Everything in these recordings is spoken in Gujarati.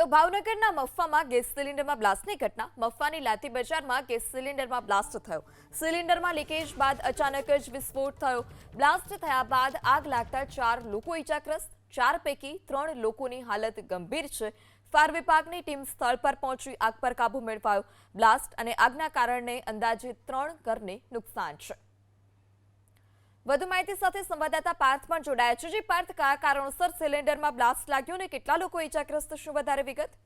તો ભાવનગરના મફ્ફામાં ગેસ સિલિન્ડરમાં બ્લાસ્ટની ઘટના. મફ્ફાની લાતી બજારમાં ગેસ સિલિન્ડરમાં બ્લાસ્ટ થયો. સિલિન્ડરમાં લીકેજ બાદ અચાનક જ વિસ્ફોટ થયો. બ્લાસ્ટ થયા બાદ આગ લાગતા 4 લોકો ઇજાગ્રસ્ત. 4 પૈકી 3 લોકોની હાલત ગંભીર છે. ફાયર વિભાગની ટીમ સ્થળ પર પહોંચી આગ પર કાબુ મેળવ્યો. બ્લાસ્ટ અને આગના કારણે અંદાજે 3 ઘરને નુકસાન છે. વધુ માહિતી સાથે સંવાદદાતા પાર્થ પણ જોડાયા છે. જે પાર્થ, કયા કારણોસર સિલિન્ડરમાં બ્લાસ્ટ લાગ્યો અને કેટલા લોકો ઇજાગ્રસ્ત, શું વધારે વિગત?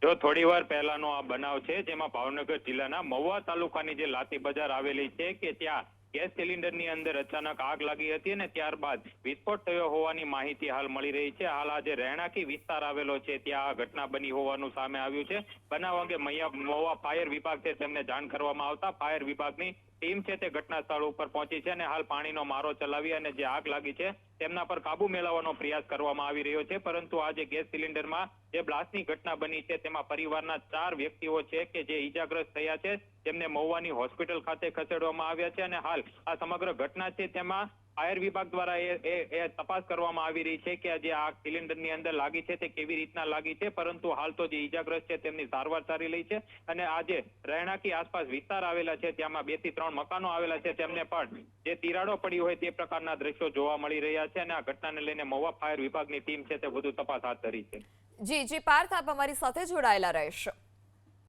જો થોડીવાર પહેલાનો આ બનાવ છે, જેમાં ભાવનગર જિલ્લાના મહુવા તાલુકાની જે લાતી બજાર આવેલી છે કે ત્યાં ગેસ સિલિન્ડરની અંદર અચાનક આગ લાગી હતી અને ત્યારબાદ વિસ્ફોટ થયો હોવાની માહિતી હાલ મળી રહી છે. હાલ આજે રહેણાંકી વિસ્તાર આવેલો છે ત્યાં આ ઘટના બની હોવાનું સામે આવ્યું છે. બનાવ અંગે મહુવા ફાયર વિભાગ છે તેમને જાણ કરવામાં આવતા ફાયર વિભાગની ટીમ છે તે ઘટના સ્થળ ઉપર પહોંચી છે અને હાલ પાણીનો મારો ચલાવી અને જે આગ લાગી છે તેમના પર કાબુ મેળવવાનો પ્રયાસ કરવામાં આવી રહ્યો છે. પરંતુ આ જે ગેસ સિલિન્ડરમાં જે બ્લાસ્ટની ઘટના બની છે તેમાં પરિવારના 4 વ્યક્તિઓ છે કે જે ઇજાગ્રસ્ત થયા છે, તેમને મહુવાની હોસ્પિટલ ખાતે ખસેડવામાં આવ્યા છે અને હાલ આ સમગ્ર ઘટના છે તેમાં ફાયર વિભાગ દ્વારા એ તપાસ કરવામાં આવી રહી છે કે જે આગ સિલિન્ડરની અંદર લાગી છે તે કેવી રીતના લાગી છે. પરંતુ હાલ તો જે ઇજાગ્રસ્ત છે તેમની સારવાર ચાલી રહી છે અને આ જે રહેણાંકી આસપાસ વિસ્તાર આવેલા છે ત્યાંમાં 2 થી 3 મકાનો આવેલા છે તેમને પણ જે તિરાડો પડી હોય તે પ્રકારના દ્રશ્યો જોવા મળી રહ્યા છે અને આ ઘટનાને લઈને મહુવા ફાયર વિભાગની ટીમ છે તે વધુ તપાસ હાથ ધરી છે. જી પાર્થ, આપ અમારી સાથે જોડાયેલા રહેશો.